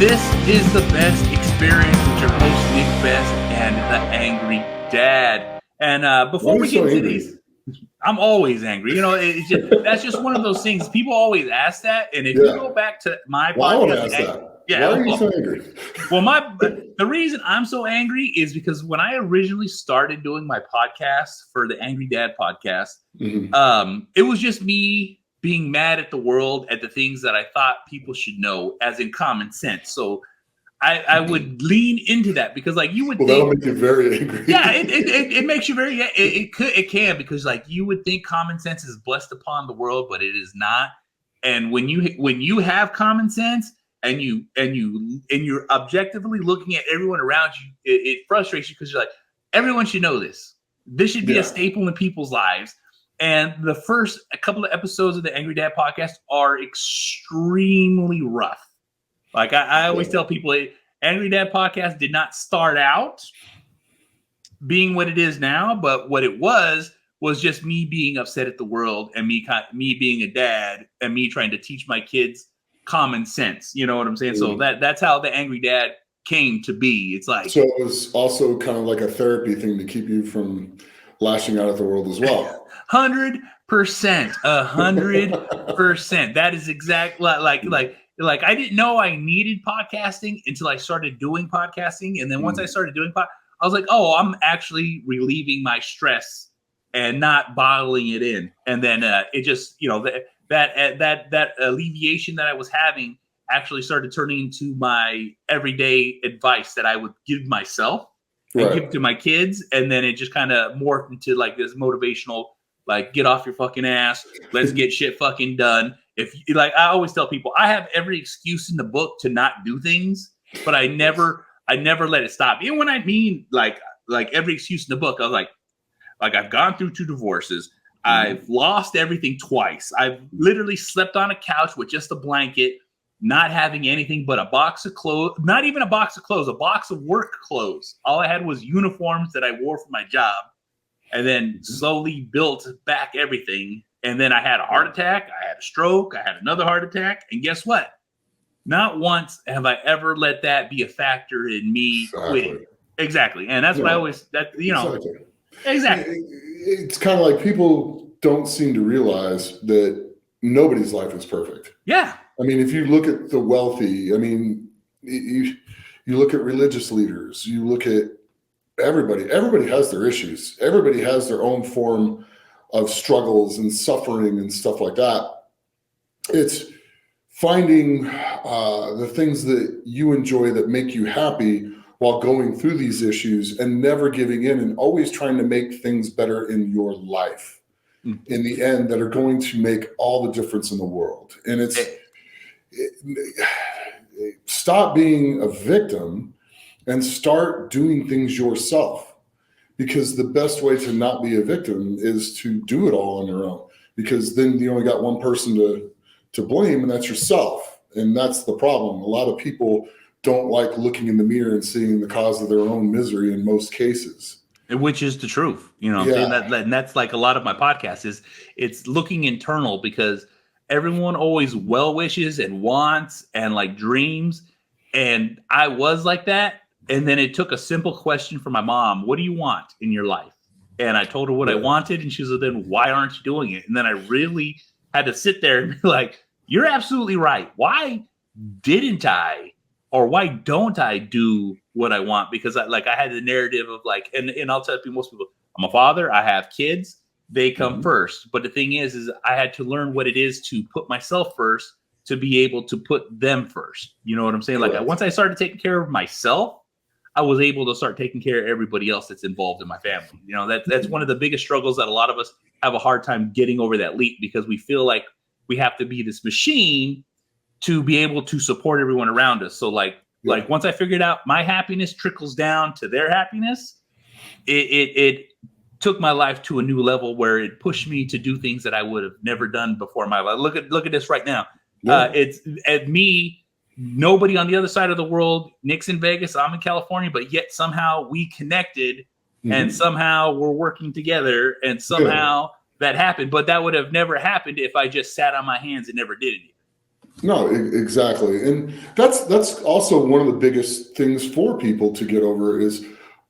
This is the best experience with your host, Nick Best, and the Angry Dad. And before we get into these, I'm always angry. You know, that's just one of those things. People always ask that. And if you go back to my podcast, I want to ask that. Yeah, why are you so angry? Well, the reason I'm so angry is because when I originally started doing my podcast for the Angry Dad podcast, it was just me being mad at the world at the things that I thought people should know, as in common sense. So I would lean into that because, like, you would think that'll make you very angry. Yeah, it makes you very. It can, because, like, you would think common sense is blessed upon the world, but it is not. And when you have common sense and you're objectively looking at everyone around you, it frustrates you because you're like, everyone should know this. This should be a staple in people's lives. And the first couple of episodes of the Angry Dad podcast are extremely rough. Like I always tell people, Angry Dad podcast did not start out being what it is now, but what it was just me being upset at the world and me being a dad and me trying to teach my kids common sense. You know what I'm saying? So that's how the Angry Dad came to be. It's like, so it was also kind of like a therapy thing to keep you from lashing out at the world as well. 100%, 100%. That is exactly like I didn't know I needed podcasting until I started doing podcasting. And then once I started doing I was like, oh, I'm actually relieving my stress and not bottling it in. And then it just, that alleviation that I was having actually started turning into my everyday advice that I would give myself and give to my kids. And then it just kind of morphed into like this motivational, like, get off your fucking ass. Let's get shit fucking done. If like, I always tell people, I have every excuse in the book to not do things, but I never let it stop. Even when I mean like every excuse in the book, I was like I've gone through 2 divorces. I've lost everything twice. I've literally slept on a couch with just a blanket, not having anything but a box of clothes, not even a box of clothes, a box of work clothes. All I had was uniforms that I wore for my job, and then slowly built back everything. And then I had a heart attack. I had a stroke. I had another heart attack. And guess what? Not once have I ever let that be a factor in me quitting. Exactly. And that's what I always, exactly. It's kind of like people don't seem to realize that nobody's life is perfect. Yeah. I mean, if you look at the wealthy, I mean, you look at religious leaders, you look at everybody has their issues. Everybody has their own form of struggles and suffering and stuff like that. It's finding the things that you enjoy that make you happy while going through these issues and never giving in and always trying to make things better in your life in the end that are going to make all the difference in the world. And stop being a victim and start doing things yourself. Because the best way to not be a victim is to do it all on your own. Because then you only got one person to blame, and that's yourself. And that's the problem. A lot of people don't like looking in the mirror and seeing the cause of their own misery in most cases. Which is the truth. You know what I'm saying? And that's like a lot of my podcast is it's looking internal, because everyone always well wishes and wants and like dreams. And I was like that. And then it took a simple question from my mom: what do you want in your life? And I told her what I wanted. And she said, then why aren't you doing it? And then I really had to sit there and be like, you're absolutely right. Why didn't I, or why don't I do what I want? Because I had the narrative of like, and I'll tell most people, I'm a father. I have kids. They come first. But the thing is I had to learn what it is to put myself first to be able to put them first. You know what I'm saying? Like once I started taking care of myself, I was able to start taking care of everybody else that's involved in my family. You know, that's one of the biggest struggles that a lot of us have a hard time getting over that leap, because we feel like we have to be this machine to be able to support everyone around us. So like once I figured out my happiness trickles down to their happiness, it took my life to a new level where it pushed me to do things that I would have never done before in my life. Look at this right now. It's at me. Nobody on the other side of the world. Nick's in Vegas, I'm in California, but yet somehow we connected and somehow we're working together and somehow that happened. But that would have never happened if I just sat on my hands and never did anything. No, exactly. And that's also one of the biggest things for people to get over is,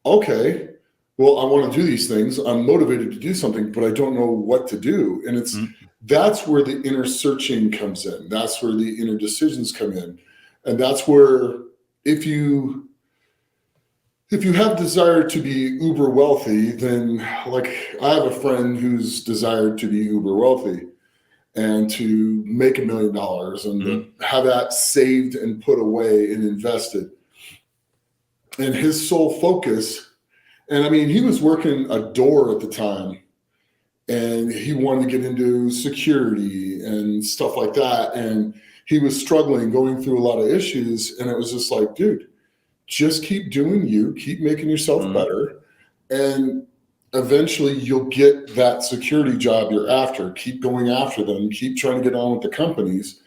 okay, well, I want to do these things. I'm motivated to do something, but I don't know what to do. And that's where the inner searching comes in. That's where the inner decisions come in. And that's where if you have desire to be uber wealthy, then like I have a friend who's desired to be uber wealthy and to make $1 million and to have that saved and put away and invested. And his sole focus, and I mean, he was working a door at the time and he wanted to get into security and stuff like that. And he was struggling, going through a lot of issues. And it was just like, dude, just keep doing you, keep making yourself better. And eventually you'll get that security job you're after. Keep going after them, keep trying to get on with the companies.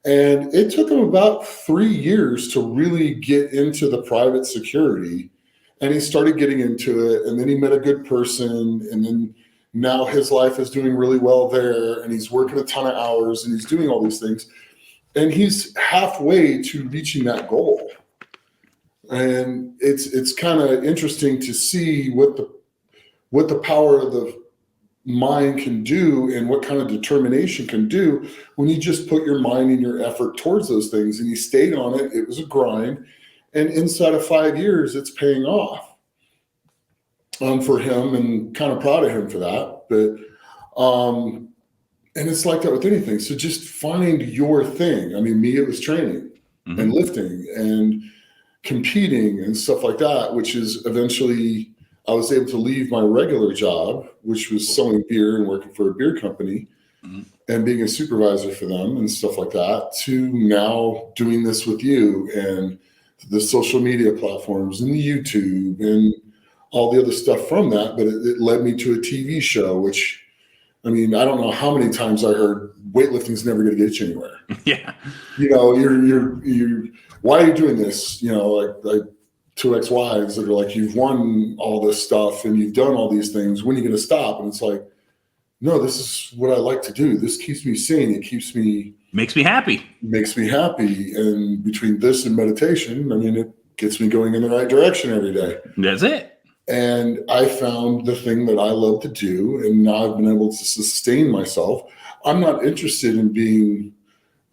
And it took him about 3 years to really get into the private security. And he started getting into it. And then he met a good person. And then now his life is doing really well there. And he's working a ton of hours and he's doing all these things. And he's halfway to reaching that goal. And it's kind of interesting to see what the power of the mind can do and what kind of determination can do when you just put your mind and your effort towards those things. And he stayed on it. It was a grind. And inside of 5 years, it's paying off for him, and kind of proud of him for that. But and it's like that with anything. So just find your thing. I mean, me, it was training and lifting and competing and stuff like that, which is eventually I was able to leave my regular job, which was selling beer and working for a beer company and being a supervisor for them and stuff like that, to now doing this with you and the social media platforms and the YouTube and all the other stuff from that. But it led me to a TV show, which, I mean, I don't know how many times I heard weightlifting's never going to get you anywhere. Yeah. You know, you're why are you doing this? You know, like two ex-wives that are like, you've won all this stuff and you've done all these things. When are you going to stop? And it's like, no, this is what I like to do. This keeps me sane. It makes me happy. And between this and meditation, I mean, it gets me going in the right direction every day. That's it. And I found the thing that I love to do. And now I've been able to sustain myself. I'm not interested in being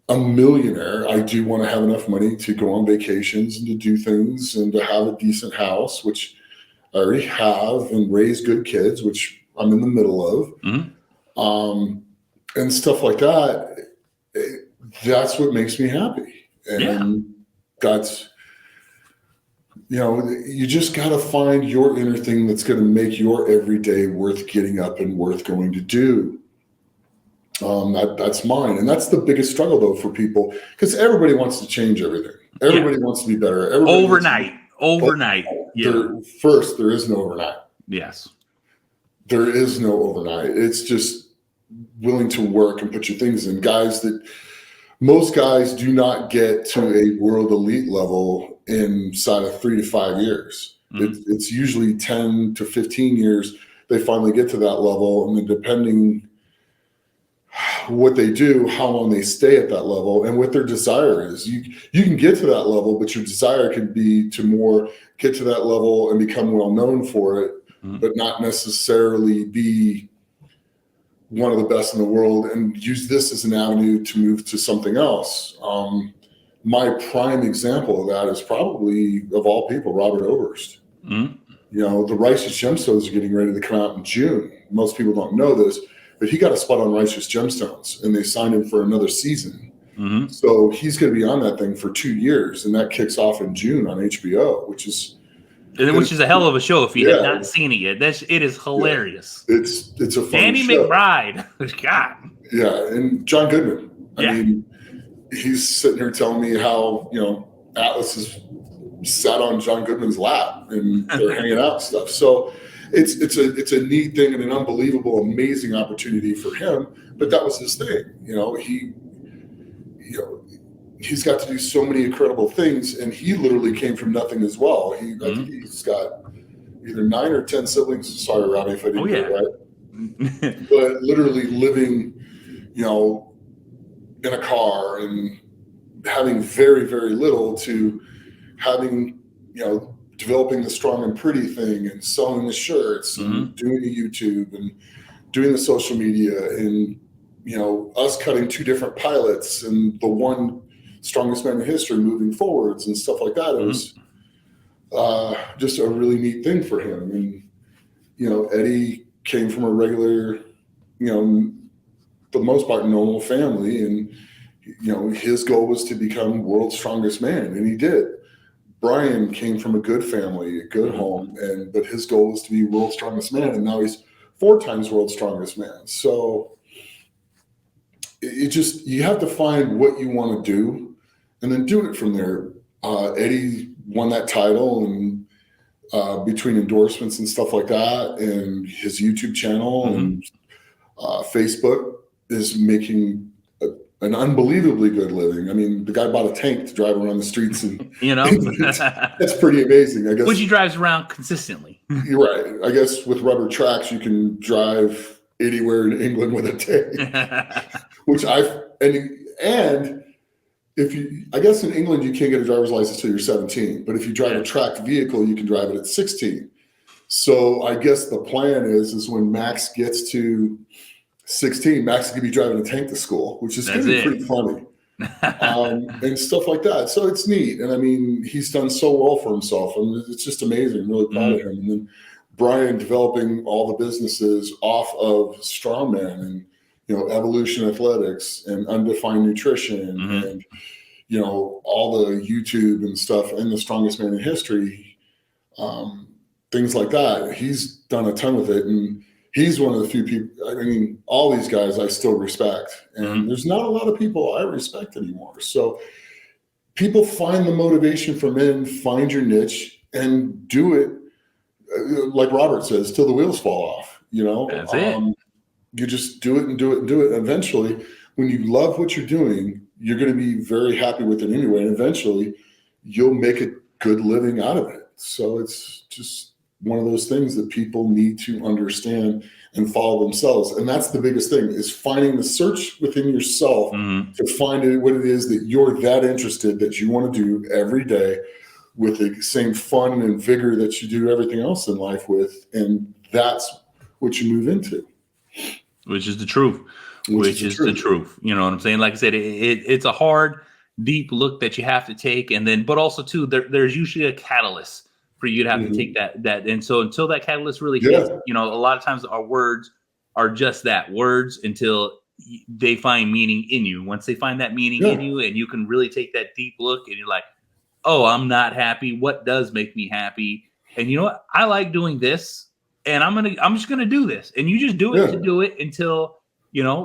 a millionaire. I do want to have enough money to go on vacations and to do things and to have a decent house, which I already have, and raise good kids, which I'm in the middle of, and stuff like that. That's what makes me happy. And that's, you know, you just got to find your inner thing that's going to make your everyday worth getting up and worth going to do. That's mine. And that's the biggest struggle, though, for people, because everybody wants to change everything. Everybody wants to be better. Overnight. First, there is no overnight. Yes. There is no overnight. It's just willing to work and put your things in. Most guys do not get to a world elite level inside of 3 to 5 years. It's usually 10 to 15 years they finally get to that level. And then depending what they do, how long they stay at that level, and what their desire is. You can get to that level, but your desire can be to more get to that level and become well known for it, but not necessarily be one of the best in the world, and use this as an avenue to move to something else. My prime example of that is probably, of all people, Robert Oberst. You know, the Righteous Gemstones are getting ready to come out in June. Most people don't know this, but he got a spot on Righteous Gemstones, and they signed him for another season. So he's going to be on that thing for 2 years, and that kicks off in June on HBO, which is a hell of a show. If you have not seen it yet, it is hilarious. It's a fun Danny show. McBride, God. Yeah, and John Goodman. I mean, he's sitting here telling me how, you know, Atlas is sat on John Goodman's lap and they're hanging out and stuff. So it's a neat thing and an unbelievable, amazing opportunity for him. But that was his thing. You know, he's got to do so many incredible things, and he literally came from nothing as well. I think he's got either 9 or 10 siblings. Sorry, Robbie, if I didn't get it right. But literally living, you know, in a car and having very, very little to having, developing the Strong and Pretty thing and selling the shirts and doing the YouTube and doing the social media and, us cutting 2 different pilots and the one strongest man in history moving forwards and stuff like that. It was just a really neat thing for him. And, Eddie came from a regular, the most part normal family. And, his goal was to become world's strongest man. And he did. Brian came from a good family, a good home, but his goal was to be world's strongest man. And now he's 4 times world's strongest man. So you have to find what you want to do and then do it from there. Eddie won that title and between endorsements and stuff like that, and his YouTube channel and Facebook is making an unbelievably good living. I mean, the guy bought a tank to drive around the streets, and that's pretty amazing. I guess. Which he drives around consistently. You're right. I guess with rubber tracks, you can drive anywhere in England with a tank. Which and if you, I guess in England you can't get a driver's license till you're 17, but if you drive a tracked vehicle, you can drive it at 16. So I guess the plan is when Max gets to 16, Max is going to be driving a tank to school, which is going to be pretty funny. And stuff like that. So it's neat. And I mean, he's done so well for himself. And it's just amazing. I'm really proud of him. And then Brian developing all the businesses off of Strongman and, Evolution Athletics and Undefined Nutrition and, all the YouTube and stuff and the strongest man in history, things like that. He's done a ton with it. And he's one of the few people, I mean, all these guys I still respect. And there's not a lot of people I respect anymore. So people find the motivation from in, find your niche and do it. Like Robert says, till the wheels fall off, That's it. You just do it and do it and do it. And eventually, when you love what you're doing, you're going to be very happy with it anyway. And eventually, you'll make a good living out of it. So it's just one of those things that people need to understand and follow themselves. And that's the biggest thing, is finding the search within yourself to find what it is that you're that interested that you want to do every day with the same fun and vigor that you do everything else in life with. And that's what you move into. Which is the truth. Which is the truth. You know what I'm saying? Like I said, it's a hard, deep look that you have to take. And then, but also too, there's usually a catalyst for you to have to take that. And so until that catalyst really hits, a lot of times our words are just that, words, until they find meaning in you. Once they find that meaning in you and you can really take that deep look and you're like, oh, I'm not happy. What does make me happy? And you know what? I like doing this, and I'm just gonna do this. And you just do it to do it until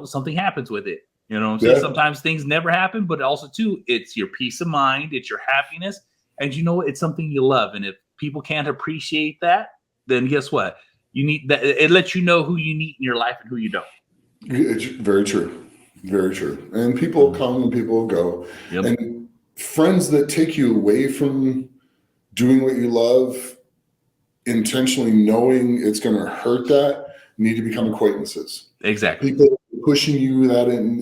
something happens with it. You know what I'm saying? Sometimes things never happen, but also too, it's your peace of mind, it's your happiness, and it's something you love. And if people can't appreciate that, then guess what? You need that. It lets you know who you need in your life and who you don't. It's very true. Very true. And people come and people go. Yep. And friends that take you away from doing what you love, intentionally knowing it's going to hurt that, need to become acquaintances. Exactly. People pushing you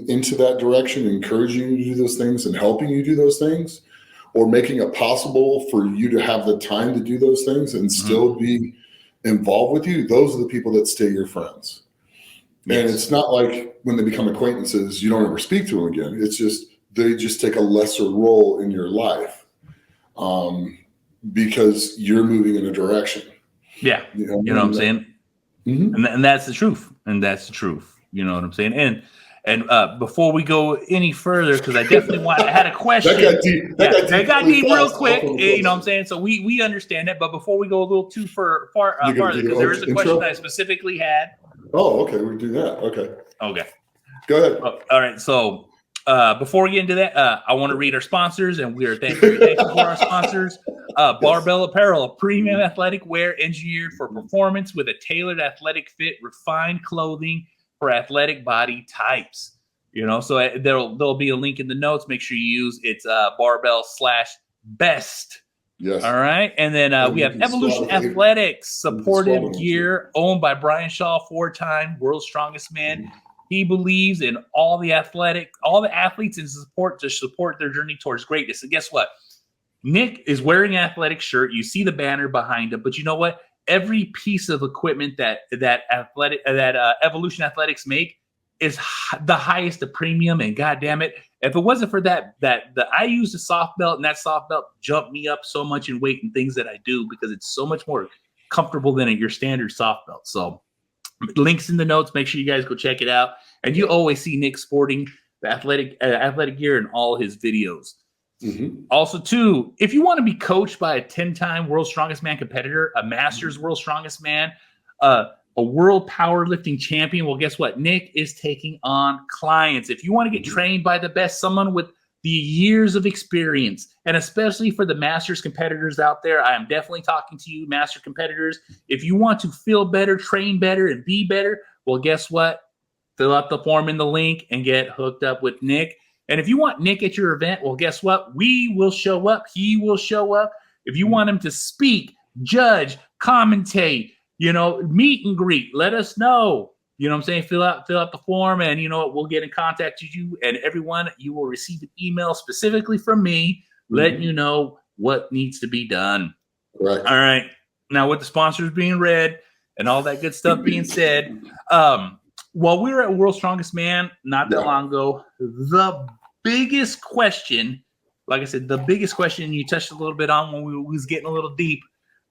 into that direction, encouraging you to do those things and helping you do those things, or making it possible for you to have the time to do those things and still be involved with you. Those are the people that stay your friends. Yes. And it's not like when they become acquaintances, you don't ever speak to them again. It's just, they just take a lesser role in your life because you're moving in a direction. Yeah. You know what I'm saying? And that's the truth. And that's the truth. You know what I'm saying? And before we go any further, because I definitely I had a question. That got deep real quick. You know what I'm saying? So we understand that. But before we go a little too farther, because there is a question that I specifically had. Oh, okay. We do that. Okay. Go ahead. All right. So before we get into that, I want to read our sponsors, and we are thankful for our sponsors. Barbell Apparel, a premium athletic wear engineered for performance with a tailored athletic fit, refined clothing for athletic body types. So there'll be a link in the notes. Make sure you use it's barbell/best. Yes. All right. And then we have Evolution Athletics, supportive gear owned by Brian Shaw, 4-time world's strongest man. He believes in all the athletes and support their journey towards greatness. And guess what? Nick is wearing an athletic shirt. You see the banner behind him, but you know what? Every piece of equipment that Evolution Athletics make is the highest of premium. And God damn it, if it wasn't for that I used a soft belt, and that soft belt jumped me up so much in weight and things that I do because it's so much more comfortable than your standard soft belt. So links in the notes. Make sure you guys go check it out. And you always see Nick sporting the athletic gear in all his videos. Mm-hmm. Also, too, if you want to be coached by a 10-time World's Strongest Man competitor, a Masters World's Strongest Man, a World Powerlifting Champion, well, guess what? Nick is taking on clients. If you want to get trained by the best, someone with the years of experience, and especially for the Masters competitors out there, I am definitely talking to you, Master competitors. If you want to feel better, train better, and be better, well, guess what? Fill out the form in the link and get hooked up with Nick. And if you want Nick at your event, well, guess what? We will show up. He will show up. If you want him to speak, judge, commentate, meet and greet, let us know. You know what I'm saying? Fill out the form, and you know what? We'll get in contact with you. And everyone, you will receive an email specifically from me letting you know what needs to be done. Right. All right. Now, with the sponsors being read and all that good stuff being said, while we were at World's Strongest Man not that long ago, the biggest question, like I said, the biggest question you touched a little bit on when we was getting a little deep,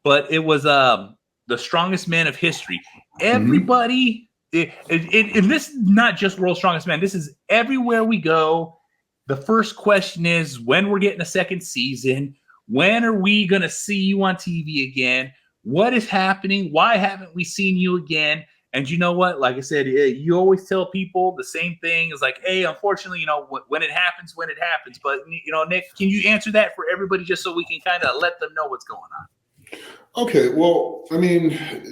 but it was the strongest man of history. Everybody, and this is not just World's Strongest Man. This is everywhere we go. The first question is, when we're getting a second season? When are we going to see you on TV again? What is happening? Why haven't we seen you again? And you know what? Like I said, you always tell people the same thing. It's like, hey, unfortunately, when it happens, when it happens. But, Nick, can you answer that for everybody just so we can kind of let them know what's going on? Okay. Well, I mean,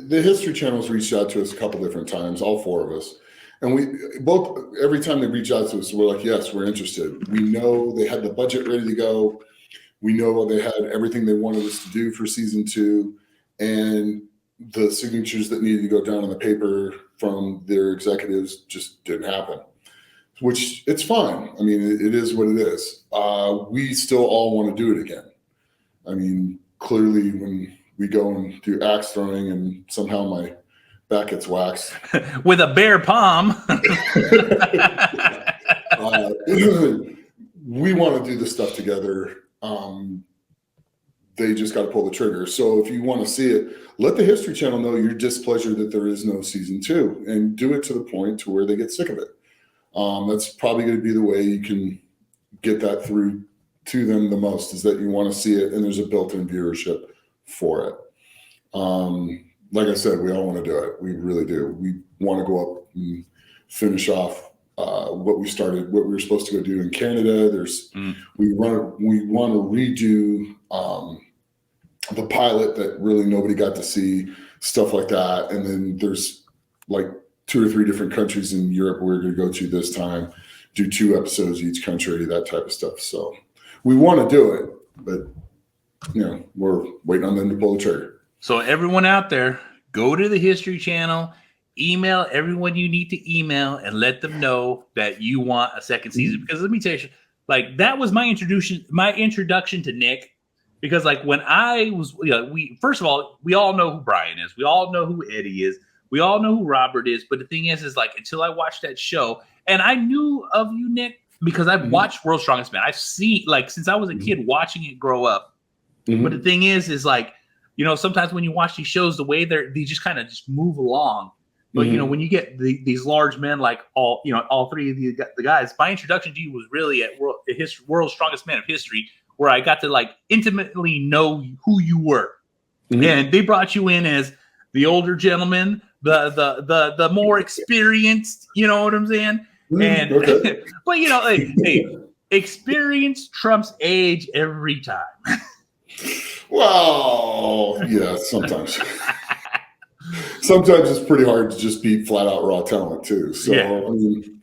the History Channel's reached out to us a couple different times, all four of us. And every time they reach out to us, we're like, yes, we're interested. We know they had the budget ready to go. We know they had everything they wanted us to do for season 2. And the signatures that needed to go down on the paper from their executives just didn't happen, which it's fine. I mean, it is what it is. We still all want to do it again. I mean, clearly when we go and do axe throwing and somehow my back gets waxed with a bare palm, we want to do this stuff together. They just got to pull the trigger. So if you want to see it, let the History Channel know your displeasure that there is no season 2, and do it to the point to where they get sick of it. That's probably going to be the way you can get that through to them the most, is that you want to see it and there's a built-in viewership for it. Like I said, we all want to do it. We really do. We want to go up and finish off what we were supposed to go do in Canada. We want to redo the pilot that really nobody got to see, stuff like that. And then there's like 2 or 3 different countries in Europe we're going to go to this time, do 2 episodes each country, that type of stuff. So we want to do it, but we're waiting on them to pull the trigger. So everyone out there, go to the History Channel, email everyone you need to email, and let them know that you want a second season. Because let me tell you, like, that was my introduction to Nick. Because like when I was, first of all, we all know who Brian is. We all know who Eddie is. We all know who Robert is. But the thing is like, until I watched that show, and I knew of you, Nick, because I've watched World's Strongest Man. I've seen, like, since I was a kid watching it grow up. But the thing is like, sometimes when you watch these shows, the way they just kind of just move along. But when you get these large men like all 3 of the guys, my introduction to you was really at World's Strongest Man of History, where I got to like intimately know who you were. And they brought you in as the older gentleman, the more experienced, you know what I'm saying? And Okay. but hey, experience trumps age every time. Well, yeah, sometimes. Sometimes it's pretty hard to just beat flat out raw talent too. So I mean,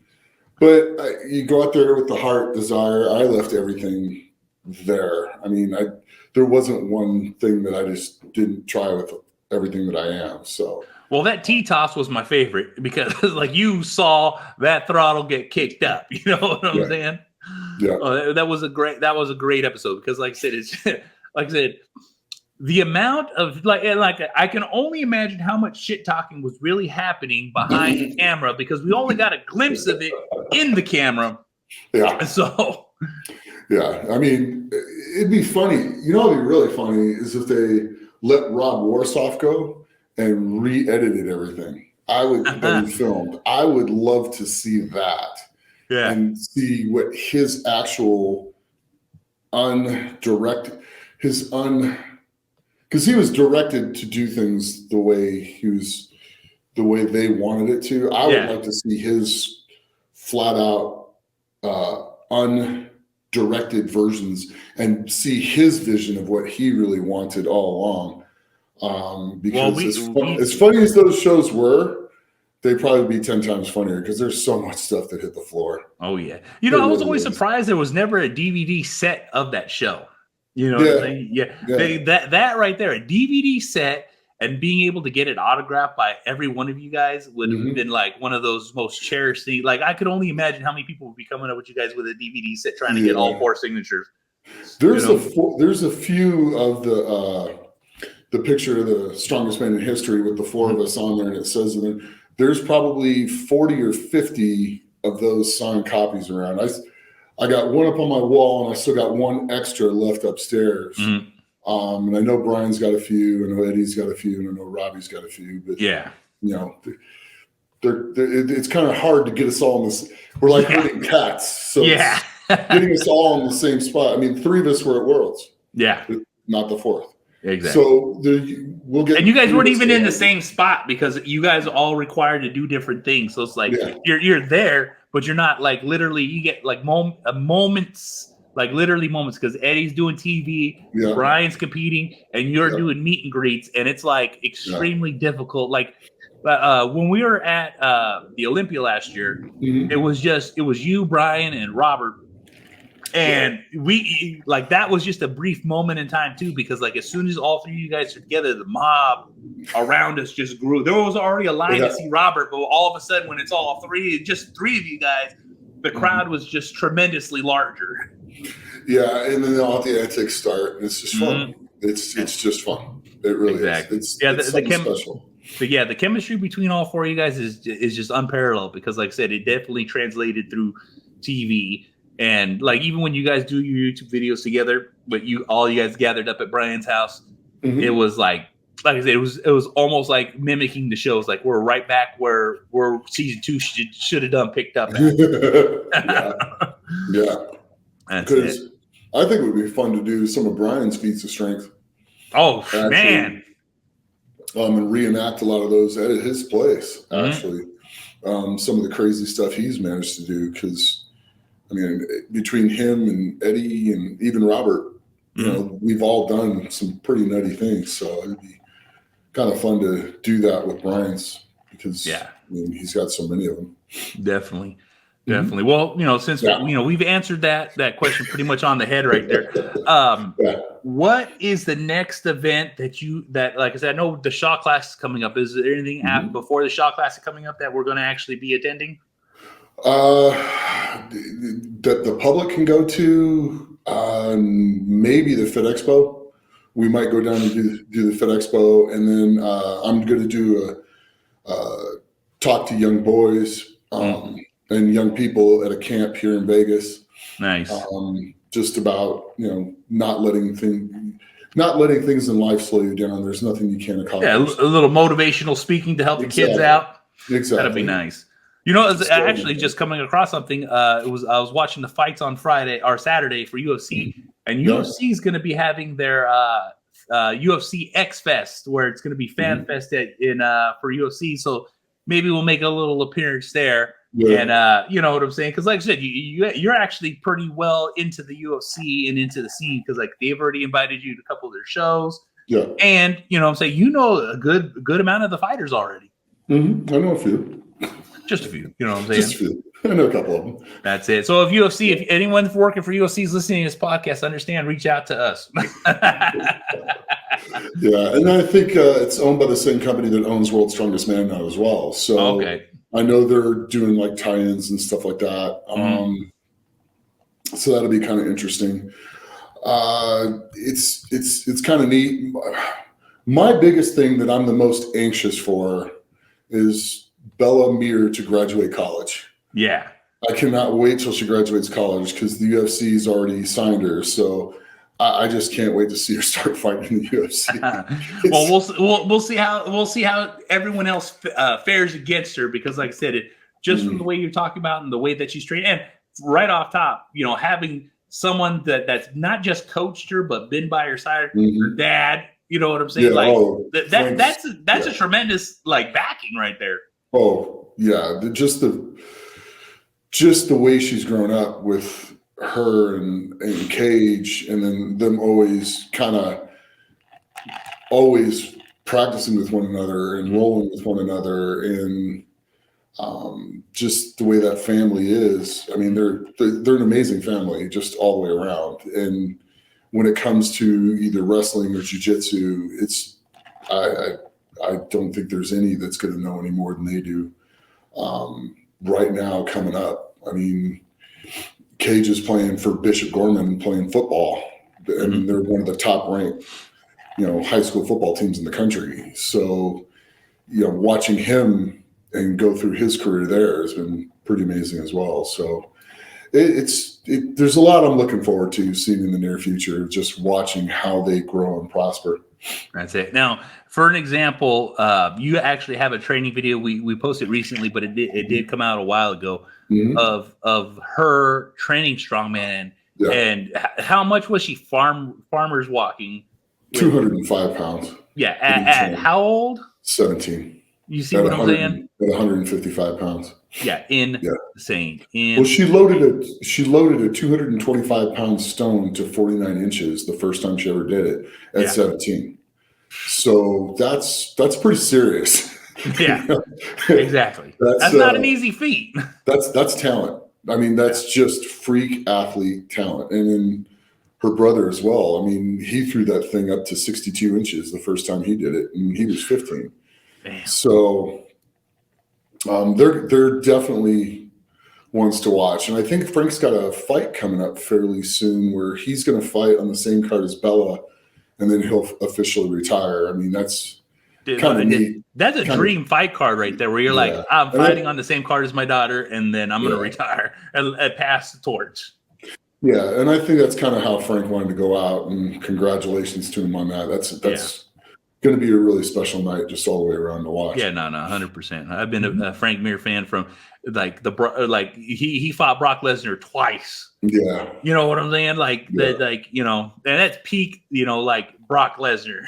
but you go out there with the heart, desire. I left everything there. I mean, there wasn't one thing that I just didn't try with everything that I am. So Well, that T-toss was my favorite because like you saw that throttle get kicked up. You know what I'm saying? Yeah. That was a great episode because like I said, it's like I said, the amount of like I can only imagine how much shit talking was really happening behind the camera because we only got a glimpse of it in the camera. Yeah. So yeah, I mean, it'd be funny. You know, what'd be really funny is if they let Rob Warsoff go and re-edited everything. That he filmed. I would love to see that. Yeah. And see what his actual because he was directed to do things the way they wanted it to. I would like to see his flat out undirected versions and see his vision of what he really wanted all along. Because as funny as those shows were, they'd probably be 10 times funnier because there's so much stuff that hit the floor. Oh yeah. You know, I was always surprised there was never a DVD set of that show. You know what I'm saying? Yeah. That right there, a DVD set and being able to get it autographed by every one of you guys would have been like one of those most cherished things. Like I could only imagine how many people would be coming up with you guys with a DVD set trying to get all 4 signatures. There's a few of the picture of the strongest man in history with the 4 of us on there, and it says there's probably 40 or 50 of those signed copies around. I got one up on my wall, and I still got one extra left upstairs. And I know Brian's got a few, and I know Eddie's got a few, and I know Robbie's got a few. But you know, it's kind of hard to get us all in this. We're like herding cats, so getting us all in the same spot. I mean, 3 of us were at Worlds, not the 4th. Exactly. So we'll get. And you guys weren't even in the same spot because you guys are all required to do different things. So it's like you're there, but you're not like literally. You get like moments, like literally moments, because Eddie's doing TV, Brian's competing, and you're doing meet and greets, and it's like extremely difficult. Like when we were at the Olympia last year, it was you, Brian, and Robert. And we like that was just a brief moment in time too, because like as soon as all 3 of you guys are together, the mob around us just grew. There was already a line to see Robert, but all of a sudden when it's all 3 of you guys, the crowd was just tremendously larger. Yeah, and then all the antics start, and it's just fun. It's just fun. It really is. It's special. But yeah, the chemistry between all 4 of you guys is just unparalleled because, like I said, it definitely translated through TV. And like even when you guys do your YouTube videos together, but all you guys gathered up at Brian's house, it was like I said, it was almost like mimicking the shows. Like we're right back where season 2 should have done picked up. Because I think it would be fun to do some of Brian's feats of strength. Oh man! And reenact a lot of those at his place. Actually, some of the crazy stuff he's managed to do because. I mean, between him and Eddie and even Robert, you know, we've all done some pretty nutty things. So it'd be kind of fun to do that with Brian's because I mean, he's got so many of them. Definitely. Well, you know, since we've answered that question pretty much on the head right there. What is the next event that like I said, I know the Shaw class is coming up. Is there anything before the Shaw class is coming up that we're going to actually be attending? That the public can go to, maybe the Fit Expo. We might go down and do the Fit Expo, and then I'm going to do a talk to young boys and young people at a camp here in Vegas. Nice. Just about not letting things in life slow you down. There's nothing you can't accomplish. Yeah, a little motivational speaking to help the kids out. Exactly. That'd be nice. You know, it's actually just coming across something. I was watching the fights on Friday or Saturday for UFC, and UFC is going to be having their UFC X Fest, where it's going to be Fan Fest for UFC. So maybe we'll make a little appearance there. Yeah. And you know what I'm saying? Because like I said, you're actually pretty well into the UFC and into the scene because like they've already invited you to a couple of their shows. Yeah. And you know what I'm saying, you know a good amount of the fighters already. I know a few. Just a few, you know what I'm saying? Just a few. I know a couple of them. That's it. So if anyone working for UFC is listening to this podcast, understand, reach out to us. Yeah, and I think it's owned by the same company that owns World's Strongest Man now as well. So Okay. I know they're doing like tie-ins and stuff like that. So that'll be kind of interesting. It's kind of neat. My biggest thing that I'm the most anxious for is Bella Mir to graduate college. Yeah. I cannot wait till she graduates college because the UFC's already signed her. So I just can't wait to see her start fighting in the UFC. Well, we'll see how everyone else fares against her, because, like I said, just from the way you're talking about and the way that she's trained, and right off top, having someone that's not just coached her but been by her side, her dad. You know what I'm saying? Yeah, that's a tremendous backing right there. Oh yeah, just the way she's grown up with her and Cage, and then them always practicing with one another and rolling with one another, and just the way that family is. I mean, they're an amazing family just all the way around. And when it comes to either wrestling or jiu-jitsu, I don't think there's any that's going to know any more than they do right now coming up. I mean, Cage is playing for Bishop Gorman, playing football, and they're one of the top ranked, high school football teams in the country. So, watching him and go through his career there has been pretty amazing as well. So there's a lot I'm looking forward to seeing in the near future, just watching how they grow and prosper. That's it. Now, for an example, you actually have a training video we posted recently, but it did come out a while ago of her training strongman. Yeah. And how much was she farmers walking? 205 pounds. Yeah. At how old? 17. You see what I'm saying? At 155 pounds. Yeah, insane. Well, she loaded a 225 pound stone to 49 inches the first time she ever did it at 17. So that's pretty serious. Yeah, exactly. That's not an easy feat. That's talent. I mean, that's just freak athlete talent. And then her brother as well. I mean, he threw that thing up to 62 inches the first time he did it, and he was 15. Damn. So they're definitely ones to watch. And I think Frank's got a fight coming up fairly soon where he's going to fight on the same card as Bella, and then he'll officially retire. I mean, that's kind of neat. That's a dream fight card right there, where you're like, I'm fighting on the same card as my daughter, and then I'm going to retire and pass the torch. Yeah, and I think that's kind of how Frank wanted to go out, and congratulations to him on that. That's going to be a really special night just all the way around to watch. Yeah, no, 100%. I've been a Frank Mir fan from he fought Brock Lesnar twice. Yeah. You know what I'm saying? And that's peak, Brock Lesnar.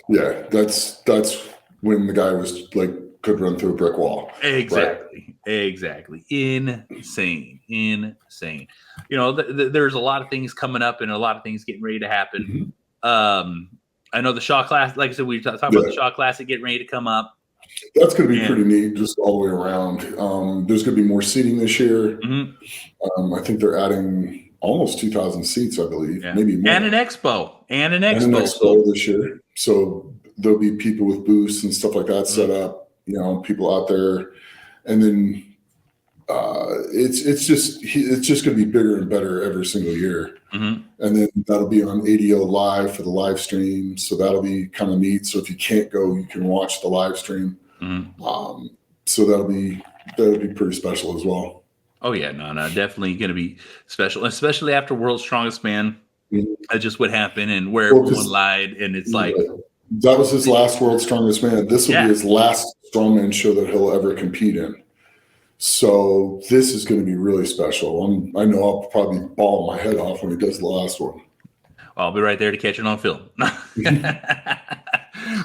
Yeah, that's when the guy was could run through a brick wall. Exactly. Right? Exactly. Insane. There's a lot of things coming up and a lot of things getting ready to happen. I know the Shaw Classic, like I said, we talked about the Shaw Classic getting ready to come up. That's going to be pretty neat just all the way around. There's going to be more seating this year. I think they're adding almost 2,000 seats, I believe, maybe more. And an expo this year. So there'll be people with booths and stuff like that set up, people out there. And then it's just going to be bigger and better every single year. And then that'll be on ADO Live for the live stream. So that'll be kind of neat. So if you can't go, you can watch the live stream. So that'll be pretty special as well. Oh yeah, no, definitely going to be special, especially after World's Strongest Man. That's just what happened, and where everyone lied, and it's like that was his last World's Strongest Man. This will be his last strongman show that he'll ever compete in. So this is going to be really special. I know I'll probably bawl my head off when he does the last one. I'll be right there to catch it on film.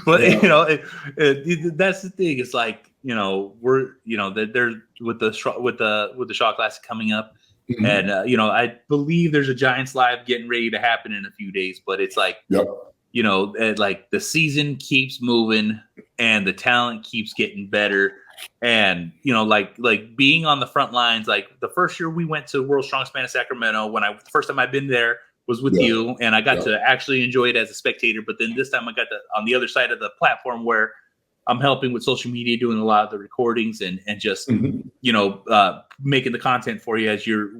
But that's the thing. It's like we're that there's with the Shaw Classic coming up, and I believe there's a Giants Live getting ready to happen in a few days. But it's like the season keeps moving and the talent keeps getting better. And being on the front lines, like the first year we went to World's Strongest Man in Sacramento, the first time I've been there was with you, and I got to actually enjoy it as a spectator. But then this time I got on the other side of the platform where I'm helping with social media, doing a lot of the recordings and just making the content for you as you're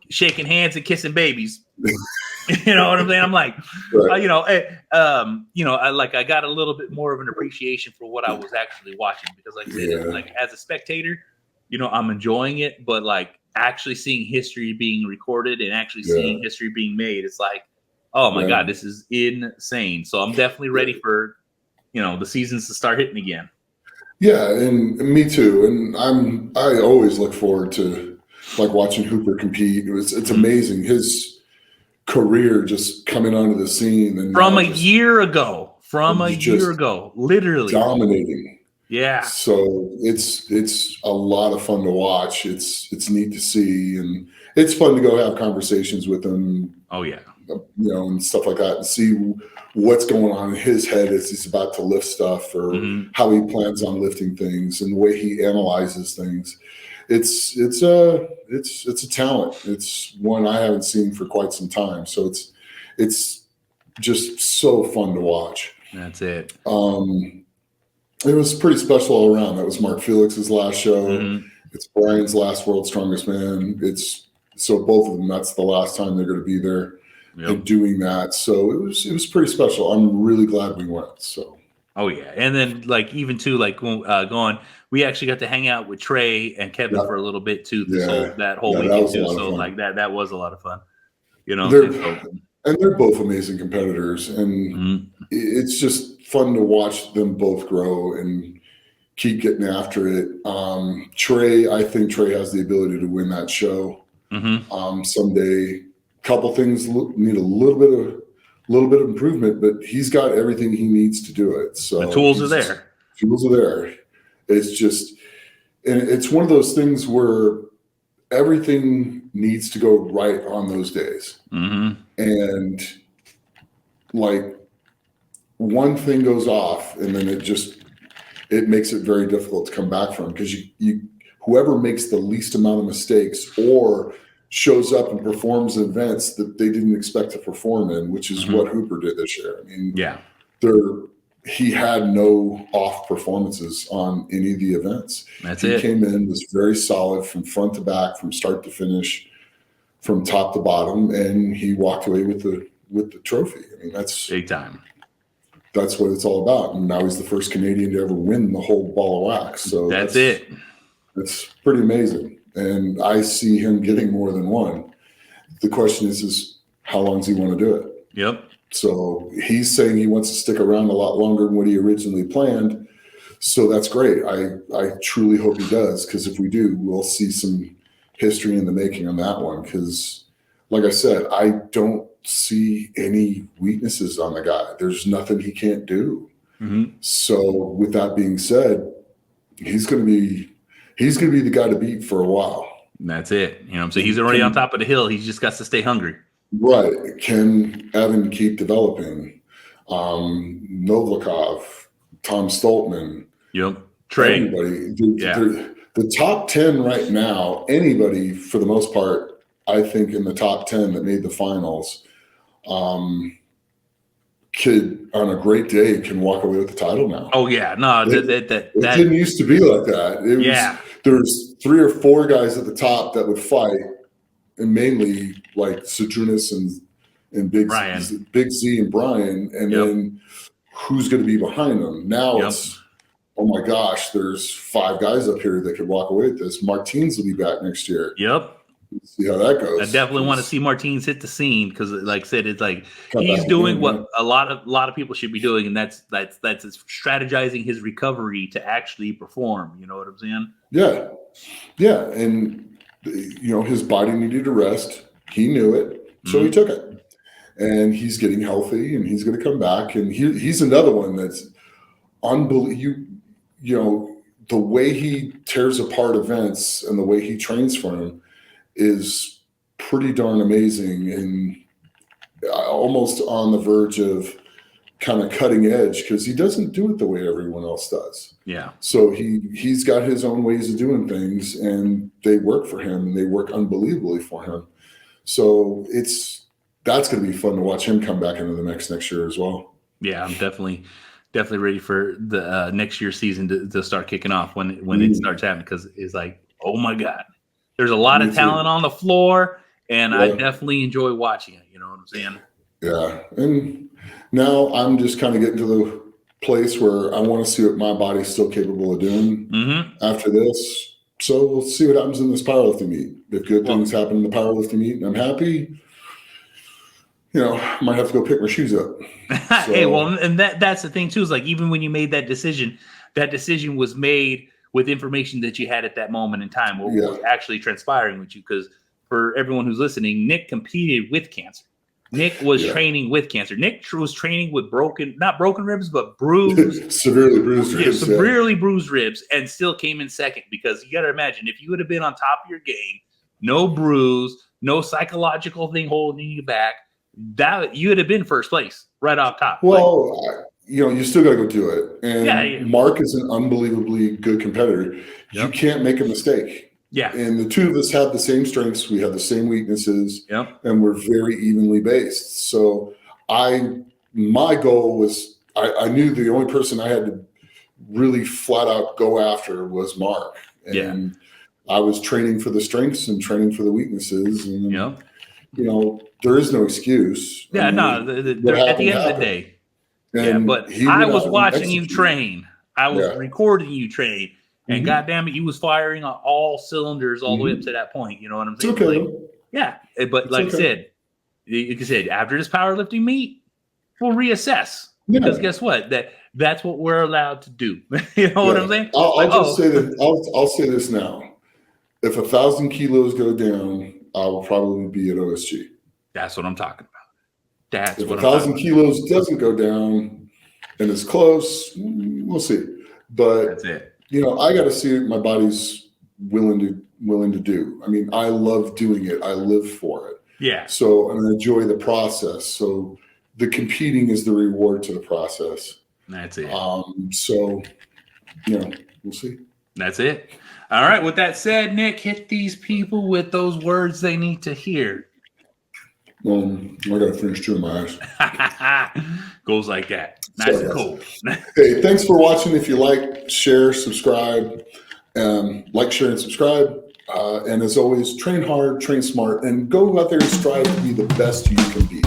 shaking hands and kissing babies. You know what I'm saying? I'm like, right. I got a little bit more of an appreciation for what I was actually watching, because like I said, like as a spectator, I'm enjoying it, but like actually seeing history being recorded and actually seeing history being made, it's like, oh my God, this is insane. So I'm definitely ready for, the seasons to start hitting again. Yeah. And me too. And I always look forward to like watching Hooper compete. It's amazing. His career just coming onto the scene and from a year ago, literally dominating. Yeah. So it's a lot of fun to watch. It's neat to see, and it's fun to go have conversations with him. Oh yeah. And stuff like that, and see what's going on in his head as he's about to lift stuff, or how he plans on lifting things, and the way he analyzes things. It's a talent. It's one I haven't seen for quite some time. So it's just so fun to watch. That's it. It was pretty special all around. That was Mark Felix's last show. It's Brian's last World's Strongest Man. So both of them, that's the last time they're going to be there and doing that. So it was pretty special. I'm really glad we went. So. Oh yeah, and then like even too like going, we actually got to hang out with Trey and Kevin for a little bit too. That whole weekend too. So like that was a lot of fun. They're both amazing competitors, and it's just fun to watch them both grow and keep getting after it. Trey, I think Trey has the ability to win that show someday. Couple things need a little bit of improvement, but he's got everything he needs to do it. So the tools are there. Tools are there. It's just, and it's one of those things where everything needs to go right on those days. And like one thing goes off, and then it makes it very difficult to come back from, because whoever makes the least amount of mistakes or shows up and performs in events that they didn't expect to perform in, which is what Hooper did this year. I mean, he had no off performances on any of the events. He came in, was very solid from front to back, from start to finish, from top to bottom, and he walked away with the trophy. I mean, that's big time. That's what it's all about. And now he's the first Canadian to ever win the whole ball of wax. So that's it. It's pretty amazing. And I see him getting more than one. The question is how long does he want to do it? Yep. So he's saying he wants to stick around a lot longer than what he originally planned. So that's great. I truly hope he does, because if we do, we'll see some history in the making on that one. Because like I said, I don't see any weaknesses on the guy. There's nothing he can't do. So with that being said, he's going to be the guy to beat for a while. And that's it. So he's already on top of the hill. He just got to stay hungry. Right. Can Evan keep developing? Novikov, Tom Stoltman. Yep. Trey. Everybody. The top 10 right now, anybody for the most part, I think in the top 10 that made the finals, could on a great day can walk away with the title now. Oh yeah. No, it didn't used to be like that. There's 3 or 4 guys at the top that would fight, and mainly like Sedrunas and Big Z and Brian, and then who's going to be behind them? Now it's, oh my gosh, there's 5 guys up here that could walk away with this. Martins will be back next year. Yep. See how that goes. I definitely want to see Martins hit the scene, because, like I said, it's like he's doing what a lot of people should be doing, and that's strategizing his recovery to actually perform. You know what I'm saying? Yeah, and his body needed a rest. He knew it, so he took it, and he's getting healthy, and he's going to come back. And he's another one that's unbelievable. The way he tears apart events and the way he trains for them is pretty darn amazing, and almost on the verge of kind of cutting edge, because he doesn't do it the way everyone else does. Yeah. So he's got his own ways of doing things, and they work for him, and they work unbelievably for him. So that's going to be fun to watch him come back into the next year as well. Yeah, I'm definitely ready for the next year's season to start kicking off when it starts happening, because it's like, oh my God, there's a lot of talent on the floor, and I definitely enjoy watching it. You know what I'm saying? Yeah, and now I'm just kind of getting to the place where I want to see what my body's still capable of doing after this. So we'll see what happens in this powerlifting meet. If good things happen in the powerlifting meet and I'm happy, you know, I might have to go pick my shoes up. So, hey, well, and that's the thing too, is like, even when you made that decision was made with information that you had at that moment in time, what was actually transpiring with you. Because for everyone who's listening, Nick competed with cancer. Nick was training with cancer. Nick was training with not broken ribs, but bruised, severely bruised ribs. Severely bruised ribs, and still came in second. Because you got to imagine, if you would have been on top of your game, no bruise, no psychological thing holding you back, that you would have been first place right off top. Well, you know, you still got to go do it. And Mark is an unbelievably good competitor. You can't make a mistake. Yeah. And the two of us have the same strengths. We have the same weaknesses. And we're very evenly based. So my goal was, I knew the only person I had to really flat out go after was Mark. And I was training for the strengths and training for the weaknesses. And, you know, there is no excuse. Yeah, at the end of the day. But I was watching you train. I was recording you train. And goddamn it, you was firing on all cylinders all the way up to that point. You know what I'm saying? But like I said, after this powerlifting meet, we'll reassess. Because guess what? That's what we're allowed to do. You know what I'm saying? I'll say that. I'll say this now. If 1,000 kilos go down, I will probably be at OSG. That's what I'm talking about. If 1,000 kilos doesn't go down and it's close, we'll see. But that's it. You know, I got to see what my body's willing to do. I mean, I love doing it. I live for it. Yeah. So and I enjoy the process. So the competing is the reward to the process. That's it. So, you know, we'll see. That's it. All right. With that said, Nick, hit these people with those words they need to hear. I got to finish chewing my eyes. Goes like that. Nice and cool. Hey, thanks for watching. If you like, share, subscribe, like, share, and subscribe. And as always, train hard, train smart, and go out there and strive to be the best you can be.